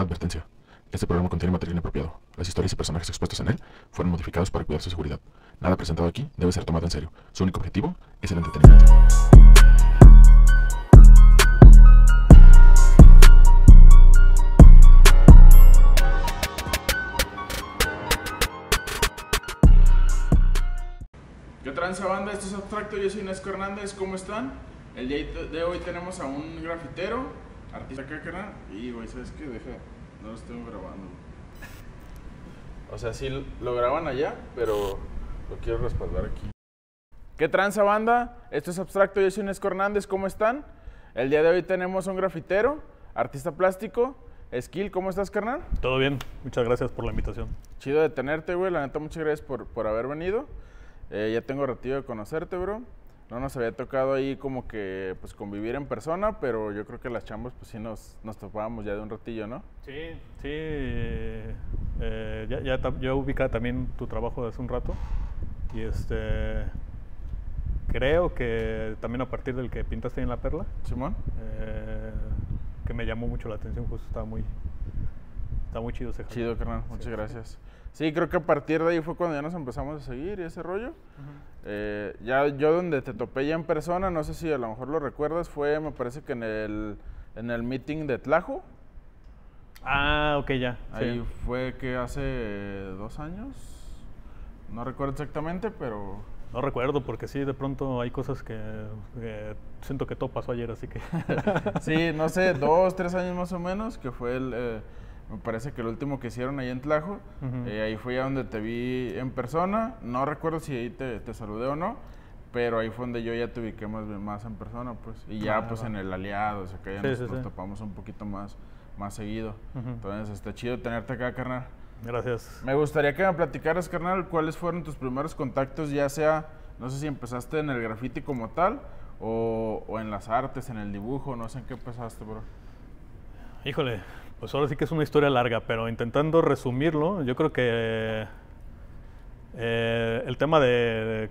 Advertencia. Este programa contiene material inapropiado. Las historias y personajes expuestos en él fueron modificados para cuidar su seguridad. Nada presentado aquí debe ser tomado en serio. Su único objetivo es el entretenimiento. ¿Qué tranza, banda? Esto es Abstracto, yo soy Nesco Hernández, ¿cómo están? El día de hoy tenemos a un grafitero, artista acá, carnal. Y, güey, ¿sabes qué? No lo estoy grabando. O sea, sí lo graban allá, pero lo quiero respaldar aquí. ¿Qué tranza, banda? Esto es Abstracto, yo soy Nesco Hernández, ¿cómo están? El día de hoy tenemos a un grafitero, artista plástico. Skill, ¿cómo estás, carnal? Todo bien, muchas gracias por la invitación. Chido de tenerte, güey, la neta, muchas gracias por haber venido. Ya tengo ratillo de conocerte, bro. No nos había tocado ahí como que pues convivir en persona, pero yo creo que las chambas pues sí nos topábamos ya de un ratillo, ¿no? Sí, ya ubicaba también tu trabajo de hace un rato y creo que también a partir del que pintaste ahí en La Perla, Simón. que me llamó mucho la atención, justo está muy chido ese jardín. Chido, carnal, muchas gracias. Sí, creo que a partir de ahí fue cuando ya nos empezamos a seguir y ese rollo. Ya yo donde te topé ya en persona, no sé si a lo mejor lo recuerdas, fue me parece que en el meeting de Tlajo. Ah, ok, ya. Ahí sí. fue que hace 2 años, no recuerdo exactamente, pero... No recuerdo porque sí, de pronto hay cosas que siento que todo pasó ayer, así que... Sí, no sé, 2, 3 años más o menos, que fue me parece que el último que hicieron ahí en Tlajo. Ahí fue ya donde te vi en persona. No recuerdo si ahí te saludé o no, pero ahí fue donde yo ya te ubiqué más en persona, pues. Y ya pues en el Aliado, o sea que ya nos topamos un poquito más seguido. Entonces está chido tenerte acá, carnal. Gracias. Me gustaría que me platicaras, carnal, cuáles fueron tus primeros contactos, ya sea, no sé si empezaste en el graffiti como tal, o en las artes, en el dibujo, no sé en qué empezaste, bro. Híjole, pues ahora sí que es una historia larga, pero intentando resumirlo, yo creo que el tema de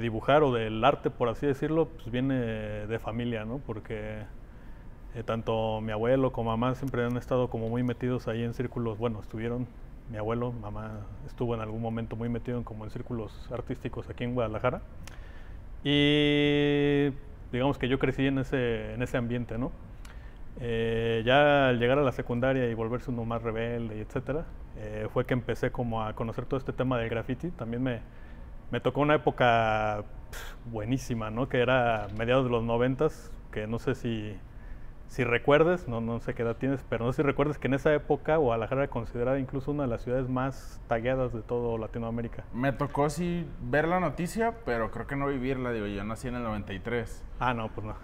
dibujar o del arte, por así decirlo, pues viene de familia, ¿no? Porque tanto mi abuelo como mamá siempre han estado como muy metidos ahí en círculos, bueno, estuvieron, mi abuelo, mamá estuvo en algún momento muy metido como en círculos artísticos aquí en Guadalajara. Y digamos que yo crecí en ese ambiente, ¿no? Ya al llegar a la secundaria y volverse uno más rebelde y etcétera, fue que empecé como a conocer todo este tema del graffiti. También me tocó una época buenísima, ¿no? Que era mediados de los 90s, que no sé si recuerdes, no sé qué edad tienes, pero no sé si recuerdes que en esa época Guadalajara era considerada incluso una de las ciudades más tagueadas de todo Latinoamérica. Me tocó sí ver la noticia, pero creo que no vivirla, digo, yo nací en el 93. Ah, no, pues no.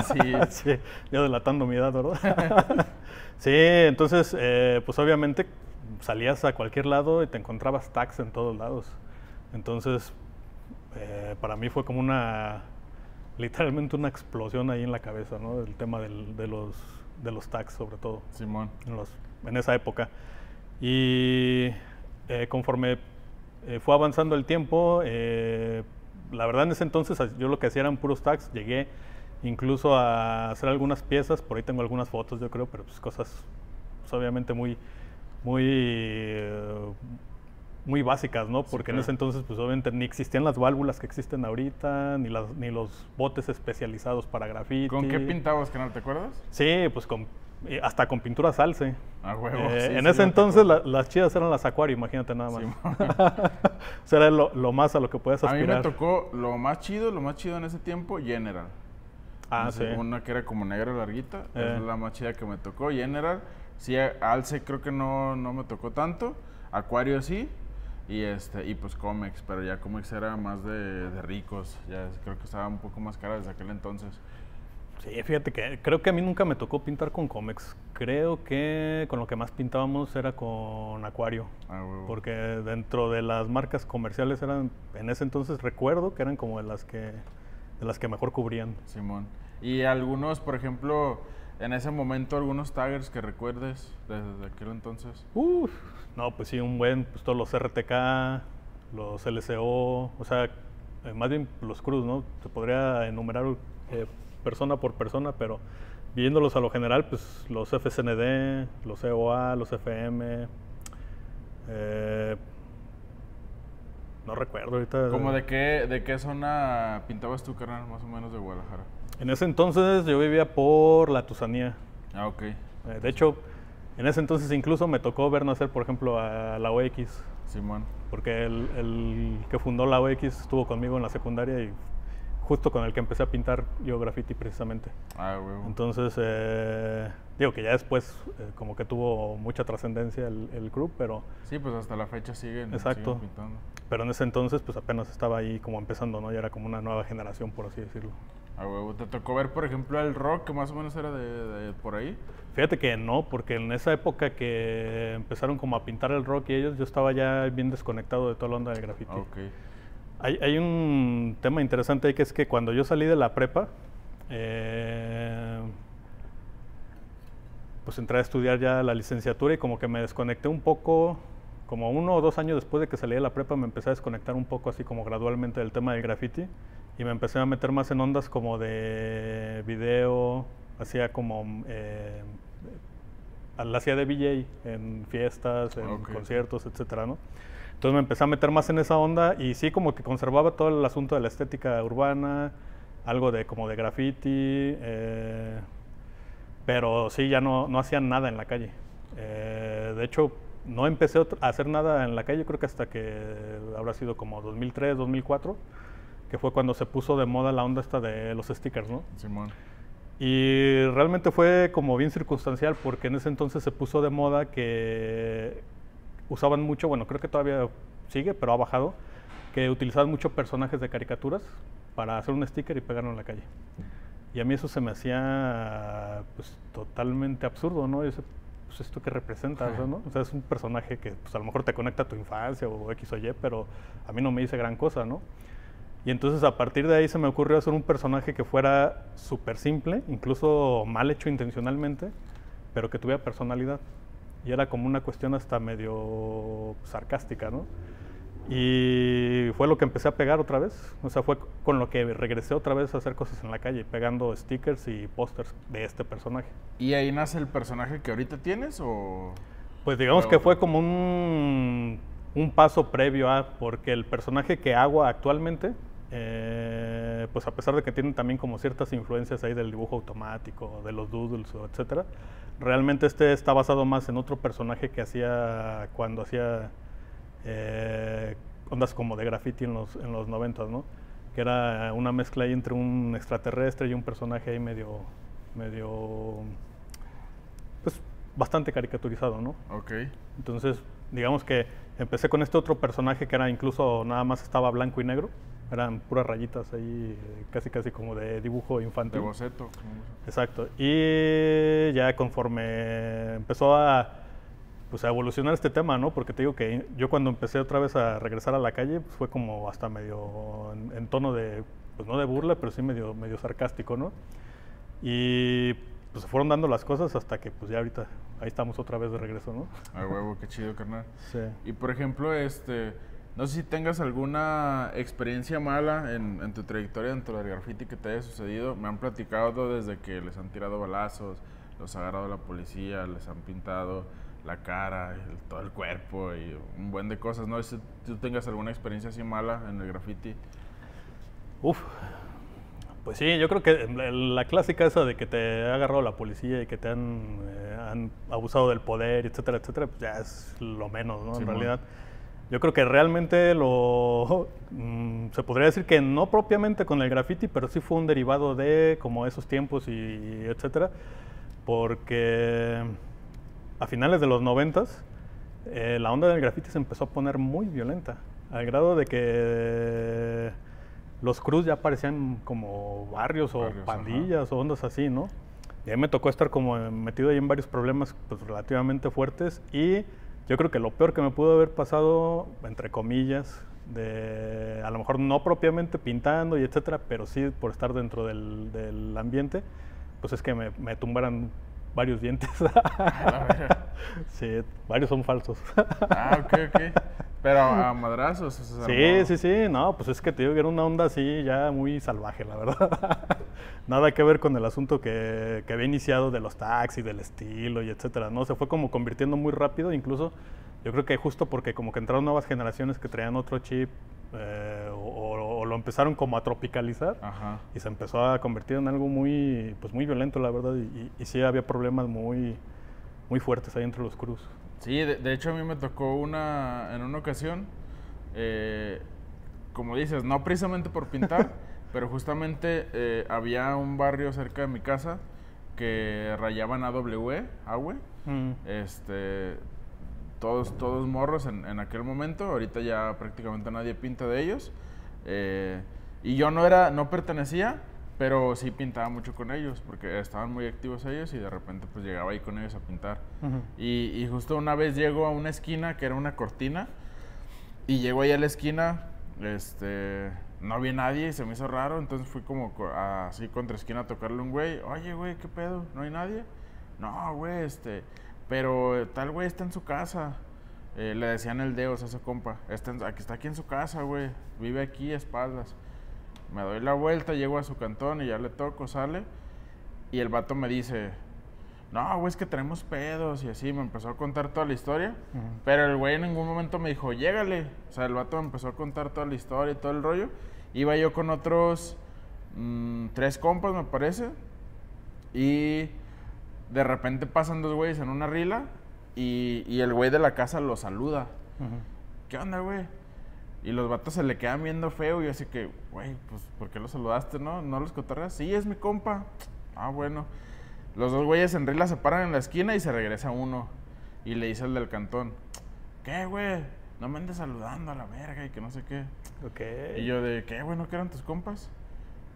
Sí. Sí, yo delatando mi edad, ¿verdad? Sí, entonces, pues obviamente salías a cualquier lado y te encontrabas tags en todos lados. Entonces, para mí fue como literalmente una explosión ahí en la cabeza, ¿no? El tema de los tags, sobre todo. Simón. En esa época. Y conforme fue avanzando el tiempo, la verdad en ese entonces yo lo que hacía eran puros tags. Llegué incluso a hacer algunas piezas, por ahí tengo algunas fotos yo creo, pero pues cosas pues, obviamente muy básicas, ¿no? Porque en ese entonces pues obviamente ni existían las válvulas que existen ahorita, ni los botes especializados para graffiti. ¿Con qué pintabas, canal? ¿Te acuerdas? Sí, pues hasta con pintura salse. Ah, huevo. En ese entonces las chidas eran las Aquario, imagínate nada más. Sí, o sea, era lo más a lo que puedes aspirar. A mí me tocó lo más chido en ese tiempo, General. Ah, no sé, sí. Una que era como negra larguita, es la más chida que me tocó. General, sí, Alce creo que no me tocó tanto. Acuario sí. Y pues cómics, pero ya cómics era más de ricos, ya creo que estaba un poco más cara desde aquel entonces. Sí, fíjate que creo que a mí nunca me tocó pintar con cómics. Creo que con lo que más pintábamos era con Acuario. Ah, huevo. Porque dentro de las marcas comerciales eran, en ese entonces recuerdo que eran como de las que mejor cubrían. Simón. Y algunos, por ejemplo, en ese momento, algunos taggers que recuerdes desde aquel entonces. No, pues sí, pues todos los RTK, los LCO, o sea, más bien los Cruz, ¿no? Se podría enumerar persona por persona, pero viéndolos a lo general, pues los FSND, los EOA, los FM, no recuerdo ahorita. ¿Cómo de qué zona pintabas tú, carnal, más o menos de Guadalajara? En ese entonces yo vivía por la Tusanía. Ah, ok. De hecho, en ese entonces incluso me tocó ver nacer, por ejemplo, a la OX. Simón. Porque el que fundó la OX estuvo conmigo en la secundaria y justo con el que empecé a pintar yo graffiti precisamente. Ah, huevo. Entonces, digo que ya después como que tuvo mucha trascendencia el crew, pero... Sí, pues hasta la fecha siguen Exacto. pintando. Pero en ese entonces pues apenas estaba ahí como empezando, ¿no? Ya era como una nueva generación, por así decirlo. Ah, huevo. ¿Te tocó ver, por ejemplo, el rock, que más o menos era de por ahí? Fíjate que no, porque en esa época que empezaron como a pintar el rock y ellos, yo estaba ya bien desconectado de toda la onda del graffiti. Ah, ok. Hay un tema interesante ahí que es que cuando yo salí de la prepa, pues entré a estudiar ya la licenciatura y como que me desconecté un poco, como 1 o 2 años después de que salí de la prepa me empecé a desconectar un poco así como gradualmente del tema del graffiti y me empecé a meter más en ondas como de video, hacía como... la hacía de VJ en fiestas, en conciertos, etcétera, ¿no? Entonces me empecé a meter más en esa onda y sí como que conservaba todo el asunto de la estética urbana, algo de como de graffiti, pero sí ya no hacía nada en la calle. De hecho, no empecé a hacer nada en la calle, creo que hasta que habrá sido como 2003, 2004, que fue cuando se puso de moda la onda esta de los stickers, ¿no? Simón. Y realmente fue como bien circunstancial porque en ese entonces se puso de moda que usaban mucho, bueno, creo que todavía sigue, pero ha bajado, que utilizaban mucho personajes de caricaturas para hacer un sticker y pegarlo en la calle. Y a mí eso se me hacía pues totalmente absurdo, ¿no? Yo sé, pues esto que representa, ¿no? O sea, es un personaje que pues a lo mejor te conecta a tu infancia o X o Y, pero a mí no me dice gran cosa, ¿no? Y entonces a partir de ahí se me ocurrió hacer un personaje que fuera súper simple, incluso mal hecho intencionalmente, pero que tuviera personalidad. Y era como una cuestión hasta medio sarcástica, ¿no? Y fue lo que empecé a pegar otra vez. O sea, fue con lo que regresé otra vez a hacer cosas en la calle, pegando stickers y pósters de este personaje. ¿Y ahí nace el personaje que ahorita tienes o...? Pues digamos que fue como un paso previo a, porque el personaje que hago actualmente, pues a pesar de que tiene también como ciertas influencias ahí del dibujo automático, de los doodles, etcétera, realmente este está basado más en otro personaje que hacía cuando hacía ondas como de graffiti en los 90s, ¿no? Que era una mezcla ahí entre un extraterrestre y un personaje ahí medio pues bastante caricaturizado, ¿no? Ok. Entonces, digamos que empecé con este otro personaje que era incluso nada más estaba blanco y negro. Eran puras rayitas ahí, casi como de dibujo infantil. De boceto. Exacto. Y ya conforme empezó pues a evolucionar este tema, ¿no? Porque te digo que yo cuando empecé otra vez a regresar a la calle, pues fue como hasta medio en tono de, pues no de burla, pero sí medio sarcástico, ¿no? Y pues se fueron dando las cosas hasta que pues ya ahorita ahí estamos otra vez de regreso, ¿no? Ah, huevo, qué chido, carnal. Sí. Y por ejemplo, no sé si tengas alguna experiencia mala en tu trayectoria dentro del graffiti que te haya sucedido. Me han platicado desde que les han tirado balazos, los ha agarrado la policía, les han pintado la cara, todo el cuerpo y un buen de cosas. No sé si tú tengas alguna experiencia así mala en el graffiti. Uf, pues sí, yo creo que la clásica esa de que te ha agarrado la policía y que te han abusado del poder, etcétera, etcétera, pues ya es lo menos, ¿no? Sí, en realidad. Yo creo que realmente se podría decir que no propiamente con el graffiti, pero sí fue un derivado de como esos tiempos y etcétera, porque a finales de los 90s la onda del graffiti se empezó a poner muy violenta, al grado de que los crews ya parecían como barrios o pandillas, ajá, o ondas así, ¿no? Y a mí me tocó estar como metido ahí en varios problemas pues relativamente fuertes y yo creo que lo peor que me pudo haber pasado, entre comillas, a lo mejor no propiamente pintando y etcétera, pero sí por estar dentro del ambiente, pues es que me tumbaran varios dientes. Sí, varios son falsos. Ah, ok. Pero a madrazos. Sí, no, pues es que te digo que era una onda así ya muy salvaje, la verdad. nada que ver con el asunto que había iniciado de los taxis, del estilo y etcétera, ¿no? Se fue como convirtiendo muy rápido, incluso yo creo que justo porque como que entraron nuevas generaciones que traían otro chip o lo empezaron como a tropicalizar. Ajá. Y se empezó a convertir en algo muy, pues muy violento, la verdad, y sí había problemas muy fuertes ahí entre los crews. Sí, de hecho a mí me tocó en una ocasión, como dices, no precisamente por pintar, pero justamente había un barrio cerca de mi casa que rayaban AWE, todos morros en aquel momento. Ahorita ya prácticamente nadie pinta de ellos, y yo no pertenecía, pero sí pintaba mucho con ellos porque estaban muy activos ellos y de repente pues llegaba ahí con ellos a pintar. Y justo una vez llego a una esquina que era una cortina y llego ahí a la esquina, no vi a nadie y se me hizo raro, entonces fui como así contra esquina a tocarle a un güey. Oye, güey, ¿qué pedo? ¿No hay nadie? No, güey, pero tal güey está en su casa. Le decían el Deos a ese compa. Está aquí en su casa, güey. Vive aquí a espaldas. Me doy la vuelta, llego a su cantón y ya le toco, sale. Y el vato me dice, no, güey, es que tenemos pedos y así. Me empezó a contar toda la historia. Pero el güey en ningún momento me dijo, llégale. O sea, el vato me empezó a contar toda la historia y todo el rollo. Iba yo con otros 3 compas, me parece. Y de repente pasan 2 güeyes en una rila y el güey de la casa lo saluda. ¿Qué onda, güey? Y los vatos se le quedan viendo feo y yo así que, güey, pues, ¿por qué lo saludaste, no? ¿No los cotorreas? Sí, es mi compa. Ah, bueno. Los 2 güeyes en rila se paran en la esquina y se regresa uno. Y le dice al del cantón, ¿qué, güey? No me andes saludando a la verga y que no sé qué. Okay. Y yo de, ¿qué, güey? ¿No que eran tus compas?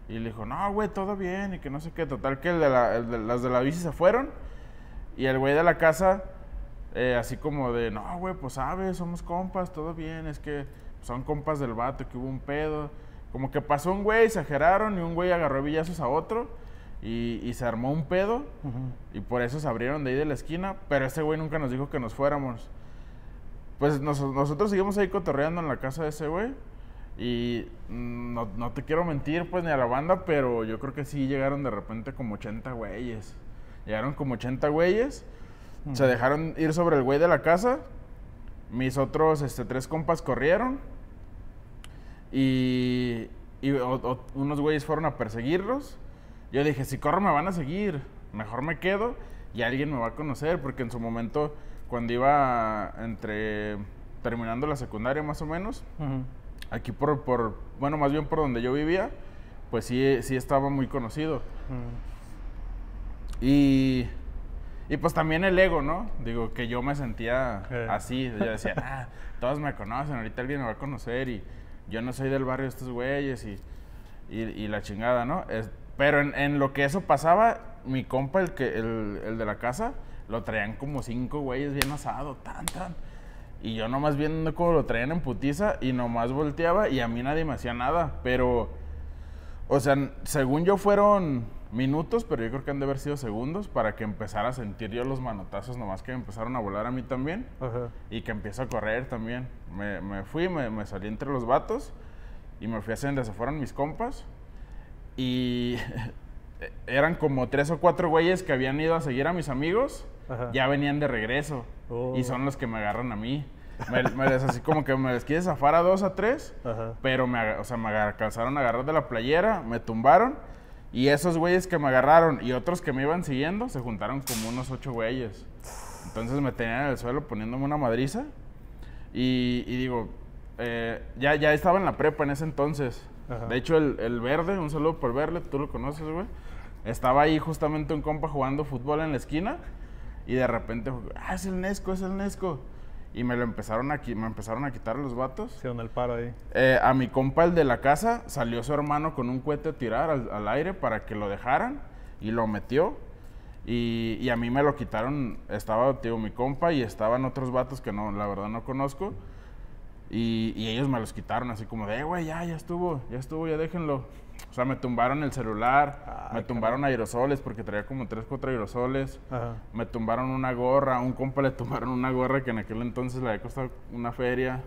Y le dijo, no, güey, todo bien y que no sé qué. Total que las de la bici se fueron. Y el güey de la casa, así como de, no, güey, pues sabes, somos compas, todo bien. Es que son compas del vato, que hubo un pedo. Como que pasó un güey, exageraron y un güey agarró villazos a otro. Y se armó un pedo. Y por eso se abrieron de ahí de la esquina. Pero ese güey nunca nos dijo que nos fuéramos. Pues nosotros seguimos ahí cotorreando en la casa de ese güey. Y no te quiero mentir, pues, ni a la banda, pero yo creo que sí llegaron de repente como 80 güeyes. Llegaron como 80 güeyes. Se dejaron ir sobre el güey de la casa. Mis otros 3 compas corrieron. Y unos güeyes fueron a perseguirlos. Yo dije, si corro me van a seguir. Mejor me quedo y alguien me va a conocer. Porque en su momento, cuando iba terminando la secundaria más o menos, aquí bueno, más bien por donde yo vivía, pues sí estaba muy conocido. Y pues también el ego, ¿no? Digo, que yo me sentía así. Yo decía, todos me conocen, ahorita alguien me va a conocer y yo no soy del barrio de estos güeyes y la chingada, ¿no? Pero en lo que eso pasaba, mi compa, el de la casa, lo traían como 5 güeyes bien asado, tan. Y yo nomás viendo cómo lo traían en putiza y nomás volteaba y a mí nadie me hacía nada. Pero, o sea, según yo fueron minutos, pero yo creo que han de haber sido segundos para que empezara a sentir yo los manotazos, nomás que me empezaron a volar a mí también. Y que empiezo a correr también. Me fui, me salí entre los vatos y me fui hacia donde se fueron mis compas. Y eran como 3 o 4 güeyes que habían ido a seguir a mis amigos. Ya venían de regreso. Y son los que me agarran a mí. Así como que me les quise zafar a 2 a 3. Pero me alcanzaron a agarrar de la playera, me tumbaron. Y esos güeyes que me agarraron y otros que me iban siguiendo se juntaron como unos 8 güeyes. Entonces me tenían en el suelo poniéndome una madriza. Y digo, ya estaba en la prepa en ese entonces. De hecho, el Verde, un saludo por Verde, tú lo conoces, güey. Estaba ahí justamente un compa jugando fútbol en la esquina. Y de repente, es el Nesco. Y me empezaron a quitar los vatos. Hicieron el paro ahí. A mi compa, el de la casa, salió su hermano con un cohete a tirar al aire para que lo dejaran. Y lo metió. Y a mí me lo quitaron. Estaba, mi compa y estaban otros vatos que la verdad no conozco. Y ellos me los quitaron así como de, güey, ya estuvo, ya déjenlo. O sea, me tumbaron el celular, me tumbaron aerosoles porque traía como 3, 4 aerosoles. Me tumbaron una gorra, a un compa le tumbaron una gorra que en aquel entonces le había costado una feria.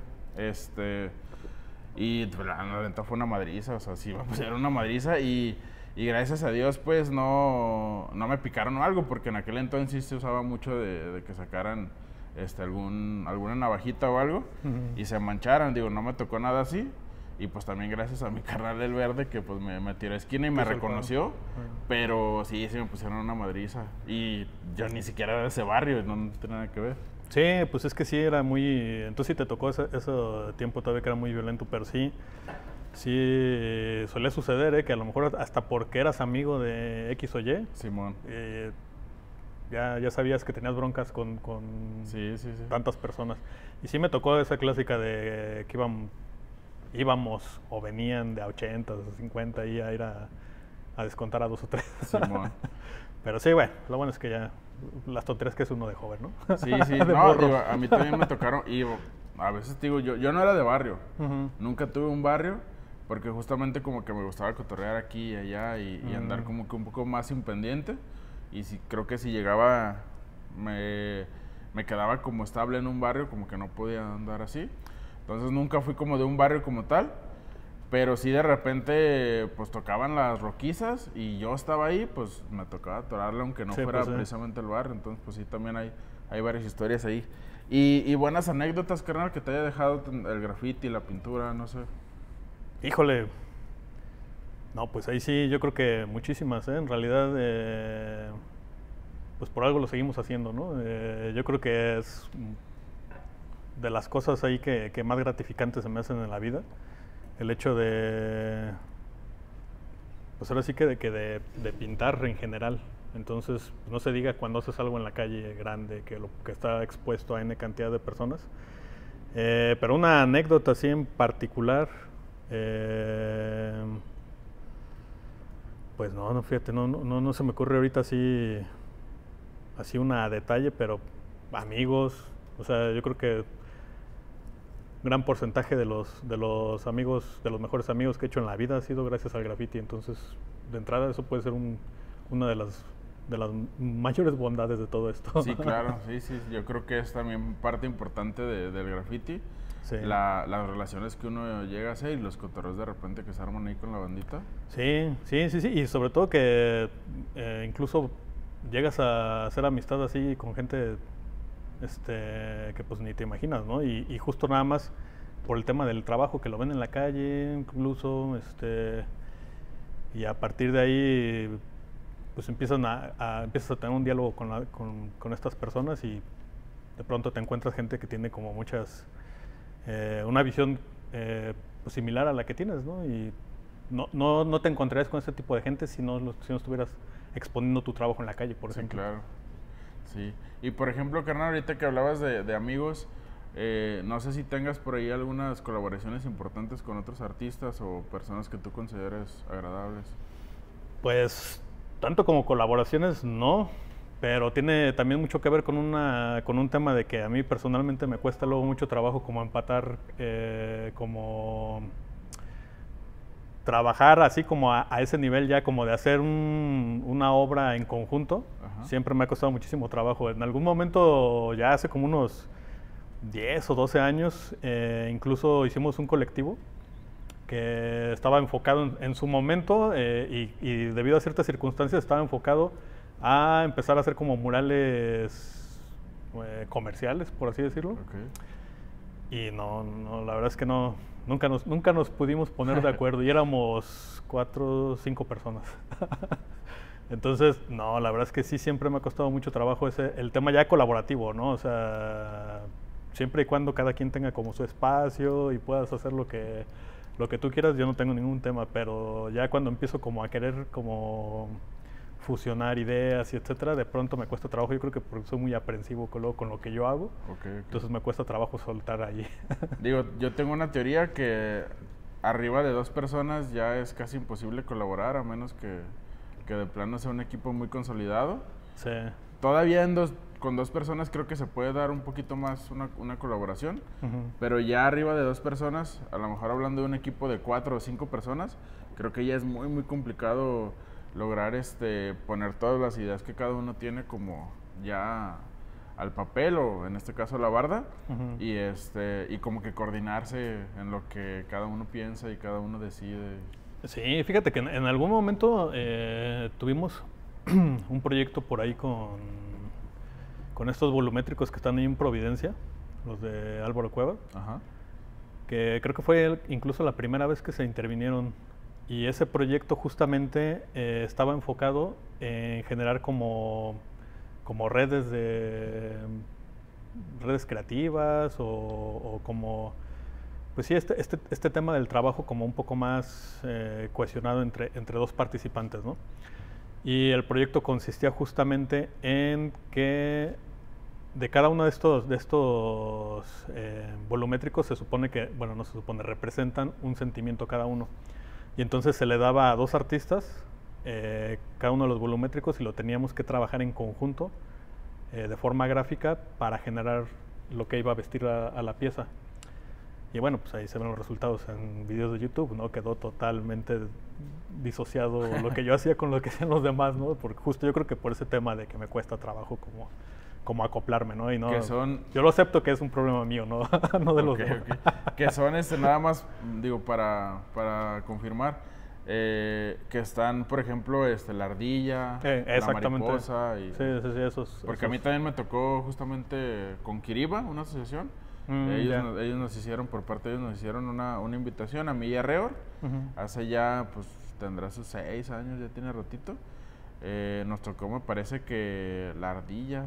Y la neta fue una madriza, o sea, sí, pues era una madriza y Y gracias a Dios, pues, no me picaron o algo, porque en aquel entonces sí se usaba mucho de que sacaran alguna navajita o algo y se mancharan. Digo, no me tocó nada así. Y pues también gracias a mi carnal del verde que pues me tiró esquina y me reconoció. Pero sí me pusieron una madriza. Y yo ni siquiera era de ese barrio, no tenía nada que ver. Sí, pues es que sí era muy... Entonces sí te tocó ese tiempo todavía que era muy violento, pero sí solía suceder, que a lo mejor hasta porque eras amigo de X o Y, Simón. Ya sabías que tenías broncas con Sí. tantas personas. Y sí me tocó esa clásica de que íbamos o venían de a 80, de 50 y a ir a descontar a 2 o 3. Simón. Pero sí, bueno, lo bueno es que ya las tonterías que es uno de joven, ¿no? Sí, no, digo, a mí también me tocaron y a veces digo, yo no era de barrio, nunca tuve un barrio porque justamente como que me gustaba cotorrear aquí y allá y andar como que un poco más independiente y creo que si llegaba, me quedaba como estable en un barrio, como que no podía andar así, entonces nunca fui como de un barrio como tal. Pero sí de repente pues tocaban las roquizas y yo estaba ahí, pues me tocaba atorarle aunque no fuera precisamente el barrio. Entonces pues sí también hay varias historias ahí. Y buenas anécdotas, carnal, que te haya dejado el graffiti, la pintura, no sé. Híjole. No, pues ahí sí, yo creo que muchísimas, ¿eh? En realidad, pues por algo lo seguimos haciendo, ¿no? Yo creo que es de las cosas ahí que más gratificantes se me hacen en la vida. El hecho de, pues ahora sí que de pintar en general. Entonces, no se diga cuando haces algo en la calle grande, que está expuesto a N cantidad de personas. Pero una anécdota así en particular, pues no, fíjate, no se me ocurre ahorita así una a detalle, pero amigos, o sea, yo creo que gran porcentaje de los amigos, de los mejores amigos que he hecho en la vida ha sido gracias al graffiti. Entonces, de entrada, eso puede ser una de las mayores bondades de todo esto. Sí, claro, sí, yo creo que es también parte importante del graffiti. Sí. Las relaciones que uno llega a hacer y los cotorreos de repente que se arman ahí con la bandita. Sí, y sobre todo que incluso llegas a hacer amistad así con gente que pues ni te imaginas, ¿no? Y justo nada más por el tema del trabajo, que lo ven en la calle, incluso, y a partir de ahí, pues empiezas a tener un diálogo con estas personas y de pronto te encuentras gente que tiene como una visión pues similar a la que tienes, ¿no? Y no te encontrarías con ese tipo de gente si no estuvieras exponiendo tu trabajo en la calle, por ejemplo. Sí, claro. Sí. Y por ejemplo, carnal, ahorita que hablabas de amigos, no sé si tengas por ahí algunas colaboraciones importantes con otros artistas o personas que tú consideres agradables. Pues, tanto como colaboraciones, no, pero tiene también mucho que ver con un tema de que a mí personalmente me cuesta luego mucho trabajo como empatar, como trabajar así como a ese nivel ya como de hacer una obra en conjunto. Ajá. Siempre me ha costado muchísimo trabajo. En algún momento, ya hace como unos 10 o 12 años, incluso hicimos un colectivo que estaba enfocado en su momento y debido a ciertas circunstancias estaba enfocado a empezar a hacer como murales comerciales, por así decirlo. Okay. Y no, la verdad es que nunca nos pudimos poner de acuerdo y éramos 4 o 5 personas. Entonces, no, la verdad es que sí, siempre me ha costado mucho trabajo el tema ya colaborativo, ¿no? O sea, siempre y cuando cada quien tenga como su espacio y puedas hacer lo que tú quieras, yo no tengo ningún tema, pero ya cuando empiezo como a querer como fusionar ideas y etcétera, de pronto me cuesta trabajo. Yo creo que porque soy muy aprensivo con lo que yo hago, okay. Entonces me cuesta trabajo soltar allí. Digo, yo tengo una teoría que arriba de 2 personas ya es casi imposible colaborar, a menos que de plano sea un equipo muy consolidado. Sí. Todavía con 2 personas creo que se puede dar un poquito más una colaboración, pero ya arriba de 2 personas, a lo mejor hablando de un equipo de 4 o 5 personas, creo que ya es muy, muy complicado lograr poner todas las ideas que cada uno tiene como ya al papel o en este caso a la barda y como que coordinarse en lo que cada uno piensa y cada uno decide. Sí, fíjate que en algún momento tuvimos un proyecto por ahí con estos volumétricos que están ahí en Providencia, los de Álvaro Cueva, Ajá. que creo que fue incluso la primera vez que se intervinieron. Y ese proyecto justamente estaba enfocado en generar como redes creativas o como, pues sí, este tema del trabajo como un poco más cohesionado entre dos participantes, ¿no? Y el proyecto consistía justamente en que de cada uno de estos volumétricos se supone que, bueno, no se supone, representan un sentimiento cada uno. Y entonces se le daba a dos artistas cada uno de los volumétricos y lo teníamos que trabajar en conjunto de forma gráfica para generar lo que iba a vestir a la pieza. Y bueno, pues ahí se ven los resultados en videos de YouTube, ¿no? Quedó totalmente disociado lo que yo hacía con lo que hacían los demás, ¿no? Porque justo yo creo que por ese tema de que me cuesta trabajo como acoplarme, ¿no? Y no, Que son... yo lo acepto que es un problema mío, no, no de los demás. Que son nada más, digo, para confirmar, que están, por ejemplo, la ardilla, la exactamente. mariposa. Y, sí, esos. porque a mí también me tocó justamente con Kiriba, una asociación. Ellos nos hicieron, por parte de ellos, nos hicieron una invitación a mí y a Reor. Hace ya, pues, tendrá sus 6 años, ya tiene ratito. Nos tocó, me parece que la ardilla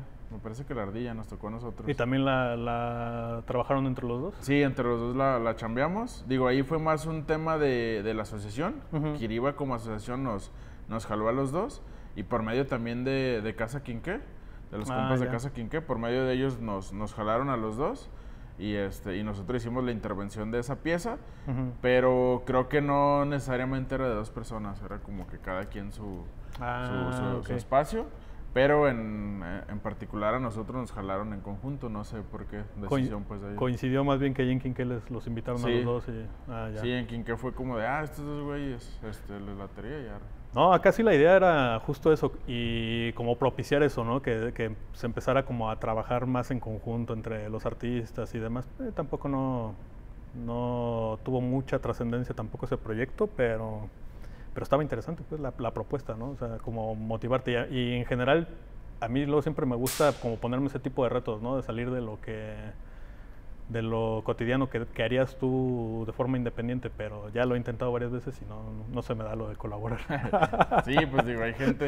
nos tocó a nosotros. ¿Y también la trabajaron entre los dos? Sí, entre los dos la chambeamos. Digo, ahí fue más un tema de la asociación. Kiriba como asociación nos jaló a los dos. Y por medio también de Casa Quinqué, de los compas de Casa Quinqué, por medio de ellos nos jalaron a los dos. Y nosotros hicimos la intervención de esa pieza, pero creo que no necesariamente era de dos personas, era como que cada quien su espacio, pero en particular a nosotros nos jalaron en conjunto, no sé por qué decisión pues de ellos. Coincidió más bien que ahí en Quinqué los invitaron a los dos y... ya. Sí, en Quinqué fue como de, estos dos güeyes, les latería y ya. No, acá sí la idea era justo eso y como propiciar eso, ¿no? Que se empezara como a trabajar más en conjunto entre los artistas y demás. Tampoco no tuvo mucha trascendencia tampoco ese proyecto, pero estaba interesante pues la propuesta, ¿no? O sea, como motivarte y en general a mí luego siempre me gusta como ponerme ese tipo de retos, ¿no? De salir de lo cotidiano que harías tú de forma independiente, pero ya lo he intentado varias veces y no se me da lo de colaborar. Sí, pues digo, hay gente,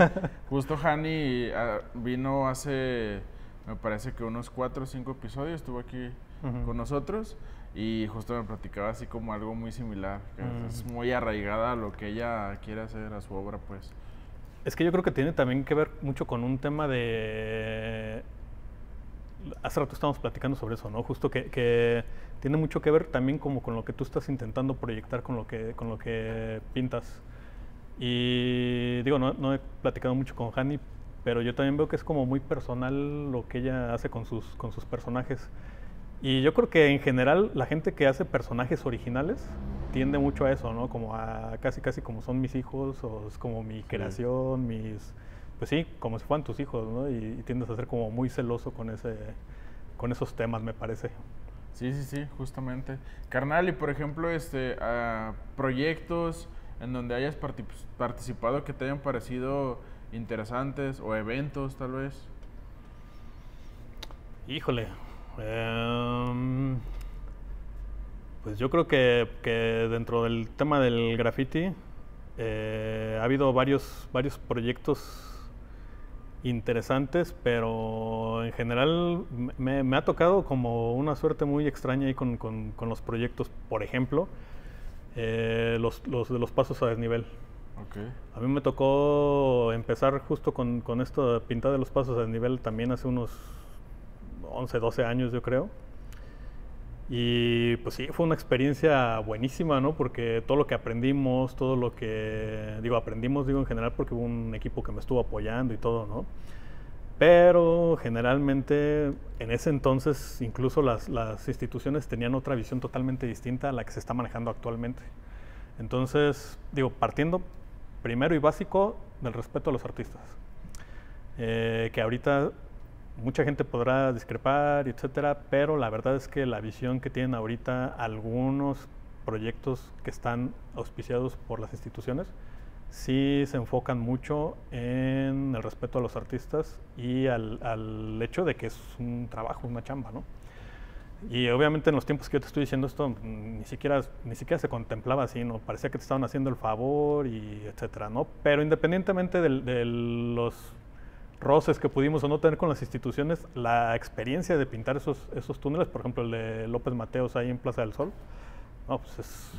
justo Hani vino hace, me parece que unos 4 o 5 episodios, estuvo aquí con nosotros y justo me platicaba así como algo muy similar, que es muy arraigada a lo que ella quiere hacer, a su obra, pues. Es que yo creo que tiene también que ver mucho con un tema hace rato estábamos platicando sobre eso, ¿no? Justo que tiene mucho que ver también como con lo que tú estás intentando proyectar con lo que pintas. Y digo, no he platicado mucho con Hani, pero yo también veo que es como muy personal lo que ella hace con sus personajes. Y yo creo que en general la gente que hace personajes originales tiende mucho a eso, ¿no? Como a casi como son mis hijos o es como mi creación, pues sí, como si fueran tus hijos, ¿no? Y tiendes a ser como muy celoso con esos temas, me parece. Sí, justamente. Carnal, y por ejemplo, proyectos en donde hayas participado que te hayan parecido interesantes o eventos, tal vez. Híjole, pues yo creo que dentro del tema del graffiti ha habido varios proyectos interesantes, pero en general me ha tocado como una suerte muy extraña ahí con los proyectos, por ejemplo, los de los pasos a desnivel. Okay. A mí me tocó empezar justo con esto de pintar de los pasos a desnivel también hace unos 11, 12 años yo creo. Y pues sí, fue una experiencia buenísima, ¿no? Porque todo lo que aprendimos, todo lo que... aprendimos en general porque hubo un equipo que me estuvo apoyando y todo, ¿no? Pero generalmente en ese entonces incluso las instituciones tenían otra visión totalmente distinta a la que se está manejando actualmente. Entonces, partiendo primero y básico del respeto a los artistas. Que ahorita mucha gente podrá discrepar, etcétera, pero la verdad es que la visión que tienen ahorita algunos proyectos que están auspiciados por las instituciones sí se enfocan mucho en el respeto a los artistas y al hecho de que es un trabajo, una chamba, ¿no? Y obviamente en los tiempos que yo te estoy diciendo esto, ni siquiera se contemplaba así, ¿no? Parecía que te estaban haciendo el favor y etcétera, ¿no? Pero independientemente de los roces que pudimos o no tener con las instituciones, la experiencia de pintar esos túneles, por ejemplo el de López Mateos ahí en Plaza del Sol, no, pues es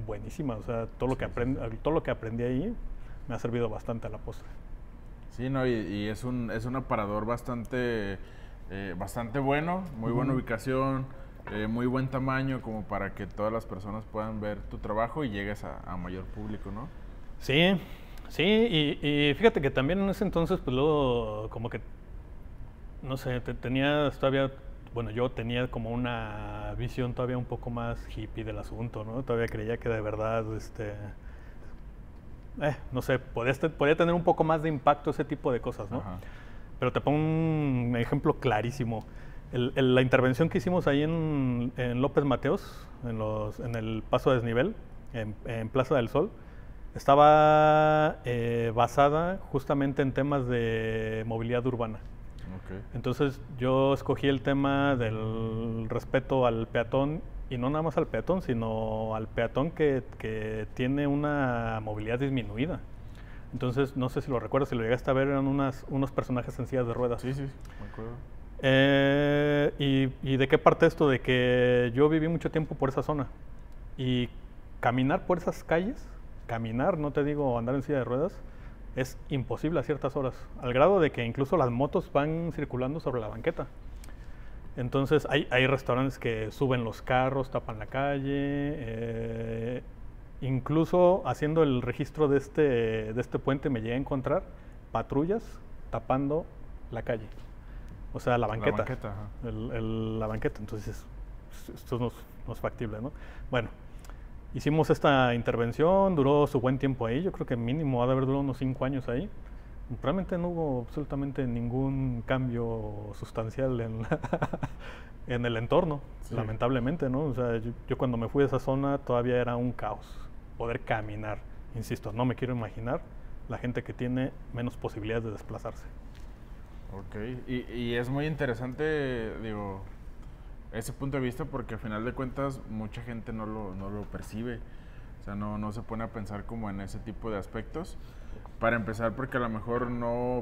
buenísima, o sea, todo lo que aprendí ahí me ha servido bastante a la postre. Sí, no, y es un aparador bastante bueno, muy buena ubicación, muy buen tamaño como para que todas las personas puedan ver tu trabajo y llegues a mayor público, ¿no? Sí, sí, y fíjate que también en ese entonces, pues luego como que, no sé, tenías todavía, bueno, yo tenía como una visión todavía un poco más hippie del asunto, ¿no? Todavía creía que de verdad, no sé, podía tener un poco más de impacto ese tipo de cosas, ¿no? Ajá. Pero te pongo un ejemplo clarísimo. La intervención que hicimos ahí en López Mateos, en el paso a desnivel, en Plaza del Sol, estaba basada justamente en temas de movilidad urbana. Okay. Entonces yo escogí el tema del respeto al peatón, y no nada más al peatón, sino al peatón que tiene una movilidad disminuida. Entonces, no sé si lo recuerdas, si lo llegaste a ver, eran unos personajes en sillas de ruedas. Sí, me acuerdo. ¿Y de qué parte esto? De que yo viví mucho tiempo por esa zona. Y caminar por esas calles, no te digo andar en silla de ruedas, es imposible a ciertas horas. Al grado de que incluso las motos van circulando sobre la banqueta. Entonces, hay restaurantes que suben los carros, tapan la calle. Incluso haciendo el registro de este puente me llegué a encontrar patrullas tapando la calle. O sea, la banqueta. La banqueta, ajá. La banqueta. Entonces, esto no es factible, ¿no? Bueno, hicimos esta intervención, duró su buen tiempo ahí. Yo creo que mínimo ha de haber durado unos 5 años ahí. Realmente no hubo absolutamente ningún cambio sustancial en el entorno, sí. Lamentablemente, ¿no? O sea, yo cuando me fui a esa zona todavía era un caos poder caminar. Insisto, no me quiero imaginar la gente que tiene menos posibilidades de desplazarse. Ok, y es muy interesante, digo, ese punto de vista, porque al final de cuentas mucha gente no lo percibe. O sea, no se pone a pensar como en ese tipo de aspectos. Para empezar, porque a lo mejor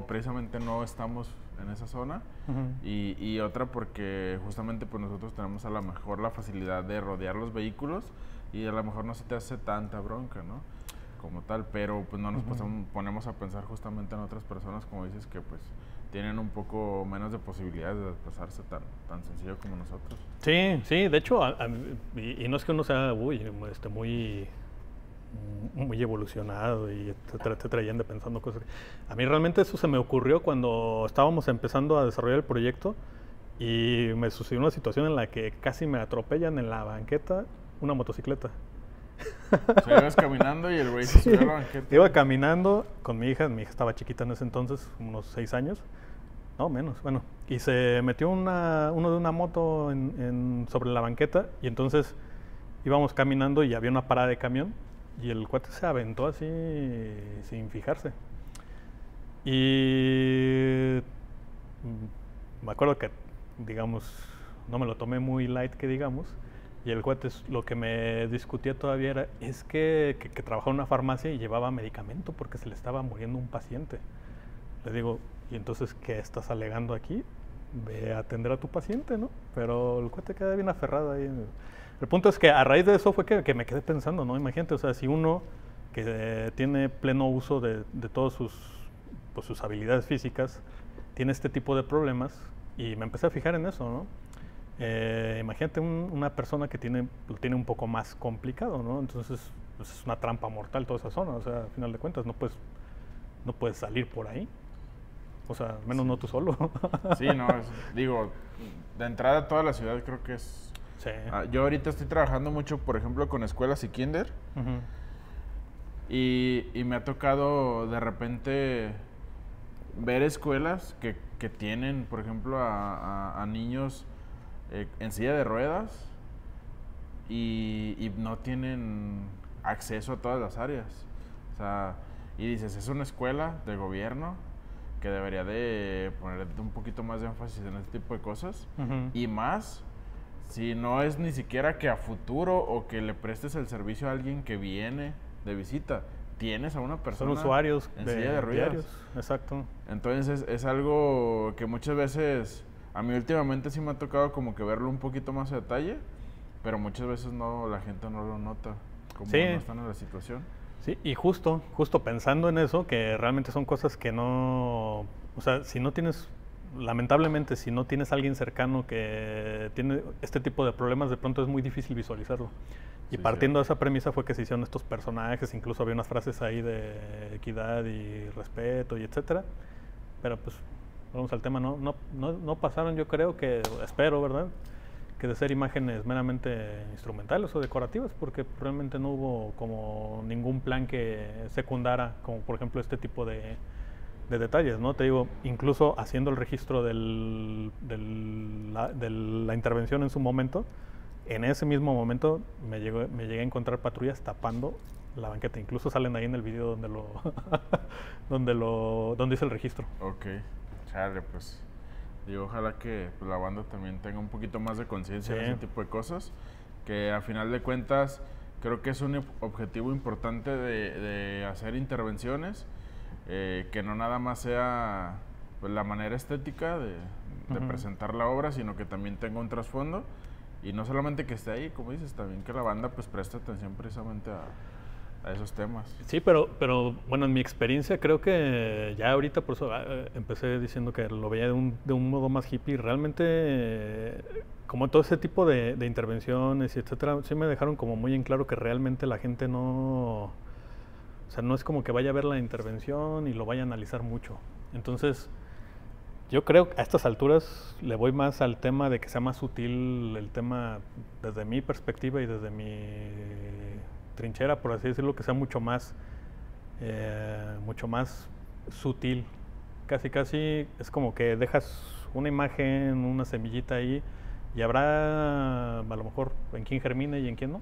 precisamente no estamos en esa zona. Y otra porque justamente pues nosotros tenemos a lo mejor la facilidad de rodear los vehículos y a lo mejor no se te hace tanta bronca, ¿no? Como tal, pero pues no nos ponemos a pensar justamente en otras personas, como dices, que pues tienen un poco menos de posibilidades de desplazarse tan sencillo como nosotros. Sí, de hecho, y no es que uno sea muy evolucionado y etcétera, y ande pensando cosas. A mí realmente eso se me ocurrió cuando estábamos empezando a desarrollar el proyecto y me sucedió una situación en la que casi me atropellan en la banqueta una motocicleta. O sea, ibas caminando y el güey se subió a la banqueta. Iba caminando con mi hija estaba chiquita en ese entonces, unos 6 años, no menos, bueno, y se metió uno de una moto sobre la banqueta y entonces íbamos caminando y había una parada de camión y el cuate se aventó así sin fijarse. Y me acuerdo que, digamos, no me lo tomé muy light, que digamos, y el cuate lo que me discutía todavía es que trabajaba en una farmacia y llevaba medicamento porque se le estaba muriendo un paciente. Le digo, ¿y entonces qué estás alegando aquí? Ve a atender a tu paciente, ¿no? Pero el cuate queda bien aferrado ahí. El punto es que a raíz de eso fue que me quedé pensando, ¿no? Imagínate, o sea, si uno que tiene pleno uso de todas sus habilidades físicas tiene este tipo de problemas, y me empecé a fijar en eso, ¿no? Imagínate una persona que lo tiene un poco más complicado, ¿no? Entonces pues es una trampa mortal toda esa zona, o sea, al final de cuentas no puedes salir por ahí, o sea, al menos no tú solo. Sí, no, digo, de entrada toda la ciudad creo que es... Sí. Yo ahorita estoy trabajando mucho, por ejemplo, con escuelas y kinder, y me ha tocado de repente ver escuelas que tienen, por ejemplo, a niños en silla de ruedas y no tienen acceso a todas las áreas. O sea, y dices, es una escuela de gobierno que debería de poner un poquito más de énfasis en este tipo de cosas. Y más, si no es ni siquiera que a futuro o que le prestes el servicio a alguien que viene de visita, tienes a una persona. Son usuarios en silla de ruedas. diarios, exacto. Entonces es algo que muchas veces, a mí últimamente sí me ha tocado como que verlo un poquito más a detalle, pero muchas veces no, la gente no lo nota, como Sí. no están en la situación. Sí, y justo pensando en eso, que realmente son cosas que no, o sea, si no tienes, lamentablemente, si no tienes a alguien cercano que tiene este tipo de problemas, de pronto es muy difícil visualizarlo. Y Sí, partiendo de esa premisa fue que se hicieron estos personajes, incluso había unas frases ahí de equidad y respeto y etcétera. Pero pues, vamos al tema, no pasaron, yo creo que, espero, ¿verdad?, que de ser imágenes meramente instrumentales o decorativas, porque realmente no hubo como ningún plan que secundara, como por ejemplo este tipo de detalles, ¿no? Te digo, incluso haciendo el registro de la intervención en su momento, en ese mismo momento me llegué a encontrar patrullas tapando la banqueta. Incluso salen ahí en el video donde hice el registro. Ok, chale, pues. Digo, ojalá que pues, la banda también tenga un poquito más de conciencia en ese tipo de cosas, que a final de cuentas creo que es un objetivo importante de hacer intervenciones, que no nada más sea pues, la manera estética de presentar la obra, sino que también tenga un trasfondo, y no solamente que esté ahí, como dices, también que la banda pues preste atención precisamente a esos temas. Sí, pero bueno, en mi experiencia creo que ya ahorita, por eso empecé diciendo que lo veía de un modo más hippie. Realmente, como todo ese tipo de intervenciones y etcétera, sí me dejaron como muy en claro que realmente la gente no, o sea, no es como que vaya a ver la intervención y lo vaya a analizar mucho. Entonces, yo creo que a estas alturas le voy más al tema de que sea más sutil el tema desde mi perspectiva y desde mi trinchera, por así decirlo, que sea mucho más sutil. Casi es como que dejas una imagen, una semillita ahí, y habrá a lo mejor en quién germine y en quién no.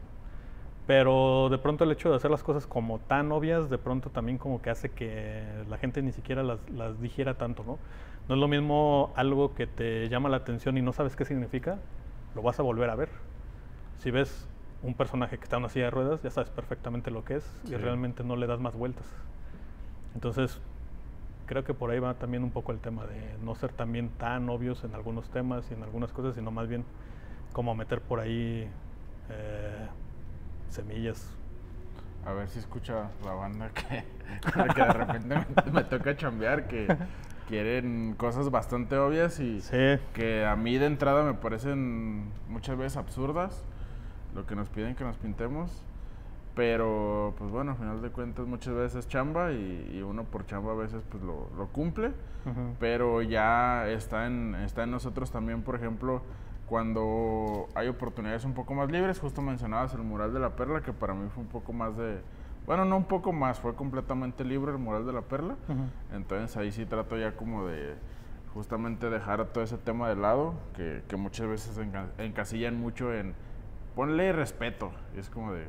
Pero de pronto el hecho de hacer las cosas como tan obvias, de pronto también como que hace que la gente ni siquiera las digiera tanto, ¿no? No es lo mismo algo que te llama la atención y no sabes qué significa, lo vas a volver a ver. Si ves un personaje que está en una silla de ruedas, ya sabes perfectamente lo que es, y realmente no le das más vueltas. Entonces, creo que por ahí va también un poco el tema de no ser también tan obvios en algunos temas y en algunas cosas, sino más bien como meter por ahí semillas. A ver si escucha la banda que de repente me toca chambear, que quieren cosas bastante obvias y que a mí de entrada me parecen muchas veces absurdas lo que nos piden que nos pintemos, pero pues bueno, al final de cuentas muchas veces es chamba y uno por chamba a veces pues lo cumple, pero ya está en nosotros también, por ejemplo, cuando hay oportunidades un poco más libres. Justo mencionabas el mural de la Perla, que para mí fue un poco más de, bueno, no un poco más, fue completamente libre el mural de la Perla. Entonces ahí sí trato ya como de justamente dejar todo ese tema de lado, que muchas veces encasillan mucho en ponle respeto. Y es como de,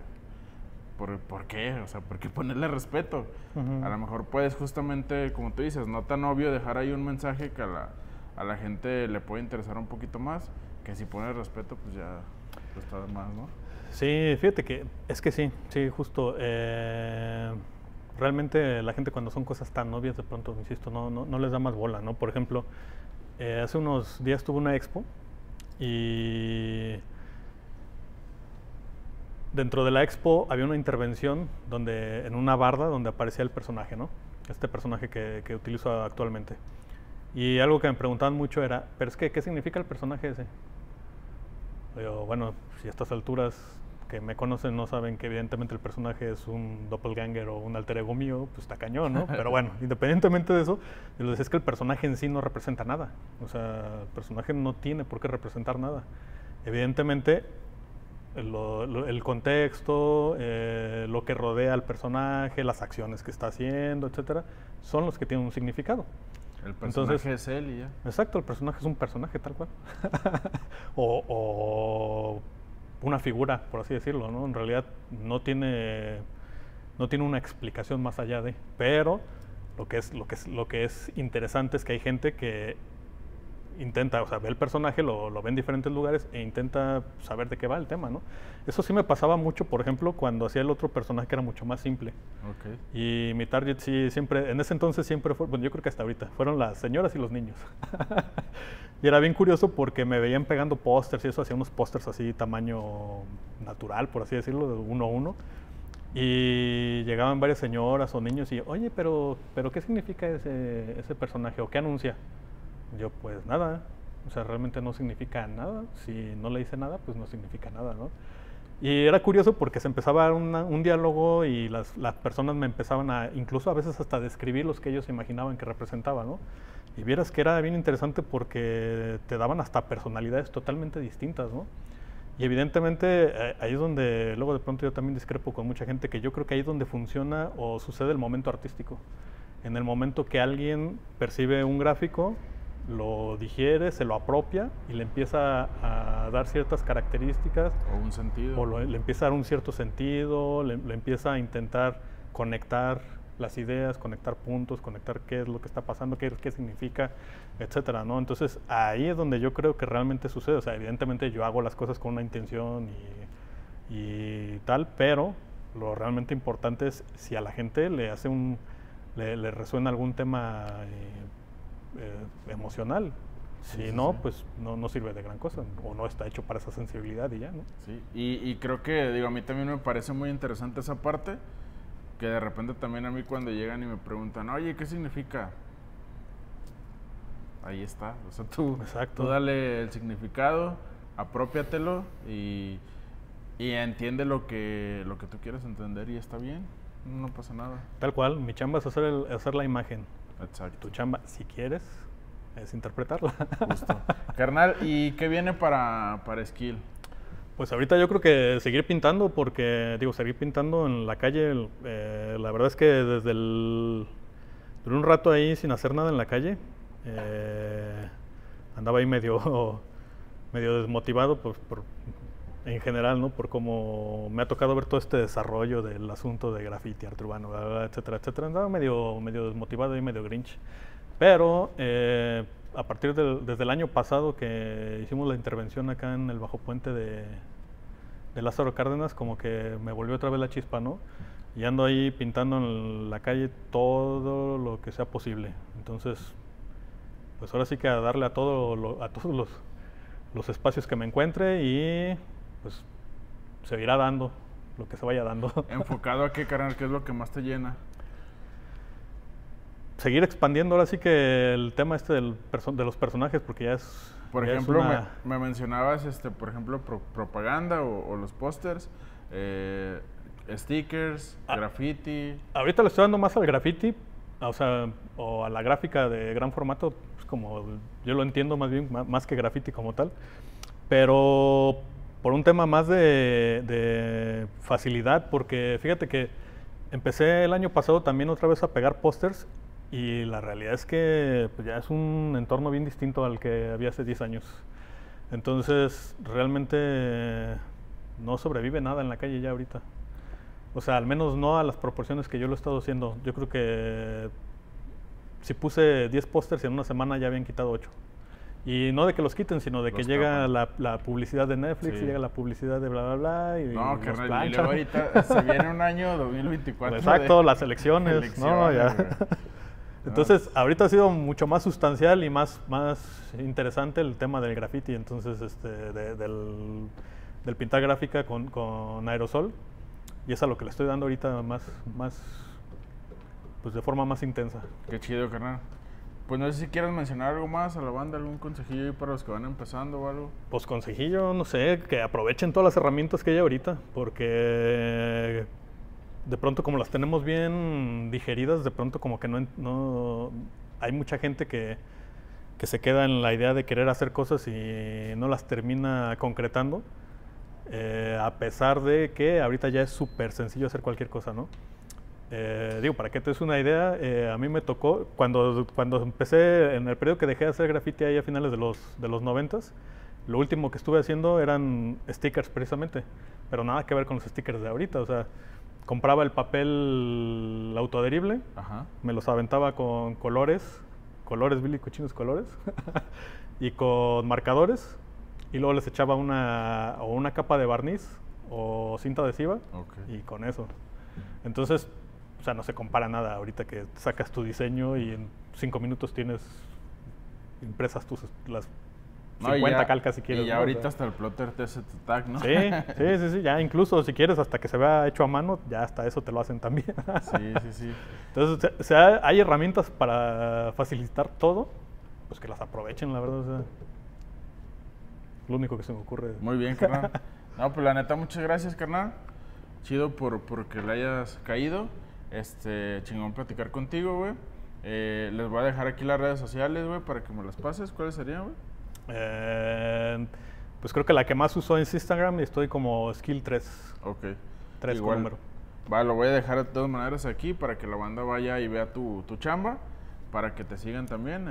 ¿por qué? O sea, ¿por qué ponerle respeto? A lo mejor puedes justamente, como tú dices, no tan obvio, dejar ahí un mensaje que a la gente le puede interesar un poquito más, que si pones respeto, pues ya está de más, ¿no? Sí, fíjate que es que sí, justo. Realmente la gente cuando son cosas tan obvias, de pronto, insisto, no les da más bola, ¿no? Por ejemplo, hace unos días tuve una expo y dentro de la expo había una intervención en una barda donde aparecía el personaje, ¿no? Este personaje que utilizo actualmente. Y algo que me preguntaban mucho era, ¿pero es que qué significa el personaje ese? Digo, bueno, si a estas alturas que me conocen no saben que evidentemente el personaje es un doppelganger o un alter ego mío, pues está cañón, ¿no? Pero bueno, independientemente de eso, yo les decía, es que el personaje en sí no representa nada. O sea, el personaje no tiene por qué representar nada. Evidentemente, el contexto, lo que rodea al personaje, las acciones que está haciendo, etcétera, son los que tienen un significado. El personaje es él y ya. Exacto, el personaje es un personaje tal cual. o una figura, por así decirlo, ¿no? En realidad no tiene una explicación más allá de, pero lo que es interesante es que hay gente que intenta, o sea, ve el personaje, lo ve en diferentes lugares e intenta saber de qué va el tema, ¿no? Eso sí me pasaba mucho, por ejemplo, cuando hacía el otro personaje que era mucho más simple. Ok. Y mi target sí siempre, en ese entonces siempre fue, bueno, yo creo que hasta ahorita, fueron las señoras y los niños. Y era bien curioso porque me veían pegando pósters y eso, hacía unos pósters así tamaño natural, por así decirlo, de 1:1. Y llegaban varias señoras o niños y, oye, pero ¿qué significa ese personaje o qué anuncia? Yo, pues nada, o sea, realmente no significa nada. Si no le hice nada, pues no significa nada, ¿no? Y era curioso porque se empezaba a dar un diálogo y las personas me empezaban a, incluso a veces hasta describir los que ellos imaginaban que representaba, ¿no? Y vieras que era bien interesante porque te daban hasta personalidades totalmente distintas, ¿no? Y evidentemente ahí es donde luego de pronto yo también discrepo con mucha gente, que yo creo que ahí es donde funciona o sucede el momento artístico. En el momento que alguien percibe un gráfico, lo digiere, se lo apropia y le empieza a dar ciertas características. O un sentido. O le empieza a dar un cierto sentido, le empieza a intentar conectar las ideas, conectar puntos, conectar qué es lo que está pasando, qué significa, etcétera, ¿no? Entonces ahí es donde yo creo que realmente sucede. O sea, evidentemente yo hago las cosas con una intención y tal, pero lo realmente importante es si a la gente le hace le resuena algún tema emocional. Si no, pues no sirve de gran cosa o no está hecho para esa sensibilidad y ya, ¿no? Sí, y creo que, digo, a mí también me parece muy interesante esa parte, que de repente también a mí cuando llegan y me preguntan, oye, ¿qué significa? Ahí está, o sea, tú dale el significado, apropiatelo y entiende lo que tú quieres entender y está bien, no pasa nada. Tal cual, mi chamba es hacer la imagen. Exacto. Tu chamba, si quieres, es interpretarla. Justo. Carnal, ¿y qué viene para Skill? Pues ahorita yo creo que seguir pintando, porque, seguir pintando en la calle, la verdad es que desde un rato ahí sin hacer nada en la calle, andaba ahí medio desmotivado en general, ¿no? Por cómo me ha tocado ver todo este desarrollo del asunto de graffiti, arte urbano, bla, bla, etcétera, etcétera. Andaba medio desmotivado y medio grinch. Pero a partir desde el año pasado que hicimos la intervención acá en el Bajo Puente de Lázaro Cárdenas, como que me volvió otra vez la chispa, ¿no? Y ando ahí pintando en la calle todo lo que sea posible. Entonces, pues ahora sí que a darle a todos los espacios que me encuentre y pues se irá dando lo que se vaya dando. ¿Enfocado a qué, carnal? ¿Qué es lo que más te llena? Seguir expandiendo ahora sí que el tema de los personajes, porque ya es... Por ejemplo, me mencionabas, por ejemplo, propaganda o los pósters, stickers, graffiti. Ahorita le estoy dando más al graffiti, o sea, o a la gráfica de gran formato, pues como yo lo entiendo más bien, más que graffiti como tal, pero por un tema más de facilidad, porque fíjate que empecé el año pasado también otra vez a pegar pósters. Y la realidad es que pues, ya es un entorno bien distinto al que había hace 10 años. Entonces, realmente no sobrevive nada en la calle ya ahorita. O sea, al menos no a las proporciones que yo lo he estado haciendo. Yo creo que si puse 10 pósters y en una semana ya habían quitado 8. Y no de que los quiten, sino de que llega la publicidad de Netflix, y llega la publicidad de bla, bla, bla. Y no, que y luego ahorita se viene un año 2024. Exacto, las elecciones. No, ya. Entonces, ahorita ha sido mucho más sustancial y más interesante el tema del graffiti, entonces, del pintar gráfica con aerosol. Y es a lo que le estoy dando ahorita pues de forma más intensa. Qué chido, carnal. Pues no sé si quieres mencionar algo más a la banda, algún consejillo para los que van empezando o algo. Pues consejillo, no sé, que aprovechen todas las herramientas que hay ahorita, porque de pronto como las tenemos bien digeridas, de pronto como que no hay mucha gente que se queda en la idea de querer hacer cosas y no las termina concretando, a pesar de que ahorita ya es súper sencillo hacer cualquier cosa, ¿no? Para que te des una idea, a mí me tocó, cuando empecé, en el periodo que dejé de hacer graffiti ahí a finales de los 90s, Lo último que estuve haciendo eran stickers precisamente, pero nada que ver con los stickers de ahorita. O sea, compraba el papel autoadherible, Ajá. me los aventaba con colores, Billy, cochinos colores, y con marcadores, y luego les echaba una capa de barniz o cinta adhesiva, y con eso. Entonces, o sea, no se compara nada ahorita que sacas tu diseño y en 5 minutos tienes impresas las 50 calcas si quieres. Y ya ¿no? ahorita O sea, hasta el plotter te hace tu tag, ¿no? sí, ya incluso si quieres hasta que se vea hecho a mano, ya hasta eso te lo hacen también. Sí. Entonces, o sea, hay herramientas para facilitar todo, pues que las aprovechen, la verdad, o sea, lo único que se me ocurre. Muy bien, carnal. No, pues la neta, muchas gracias, carnal. Chido porque le hayas caído. Chingón platicar contigo, güey. Les voy a dejar aquí las redes sociales, güey, para que me las pases. ¿Cuáles serían, güey? Pues creo que la que más uso es Instagram y estoy como Skill 3. Ok. 3 con número. Va, lo voy a dejar de todas maneras aquí para que la banda vaya y vea tu chamba, para que te sigan también.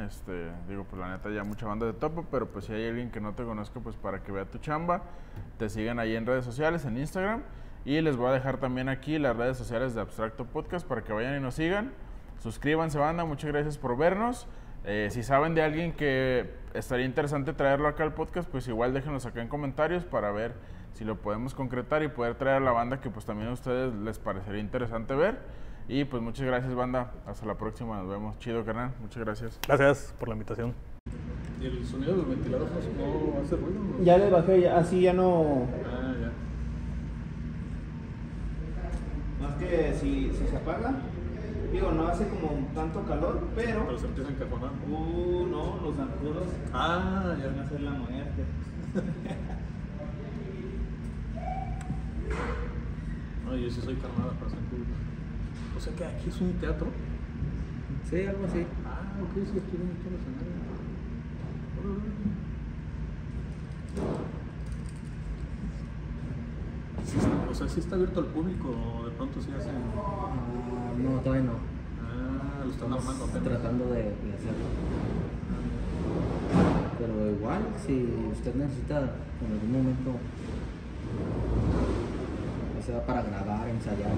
Digo, pues la neta ya mucha banda de topo, pero pues si hay alguien que no te conozca, pues para que vea tu chamba, te sigan ahí en redes sociales, en Instagram. Y les voy a dejar también aquí las redes sociales de Abstracto Podcast para que vayan y nos sigan. Suscríbanse, banda, muchas gracias por vernos. Si saben de alguien que estaría interesante traerlo acá al podcast, pues igual déjenlos acá en comentarios para ver si lo podemos concretar y poder traer a la banda que pues también a ustedes les parecería interesante ver. Y pues muchas gracias, banda. Hasta la próxima, nos vemos. Chido, carnal. Muchas gracias. Gracias por la invitación. ¿Y el sonido de los ventiladores no hace ruido? ¿No? Ya le bajé, así ya no... Ah, ya. Más que si se apaga, digo, no hace como tanto calor, pero... Pero se empieza a encajonar. No, los zancudos Ah, ya. van a hacer la muerte. No, yo sí soy carnada para zancudos. O sea que aquí es un teatro. Sí, algo así. Ah, ok, sí, aquí ven todo el escenario. Sí, o sea, sí está abierto al público, o de pronto sí hacen. No, todavía no. Ah, lo están armando apenas. Tratando de hacerlo. Pero igual, si usted necesita en algún momento, o sea, para grabar, ensayar,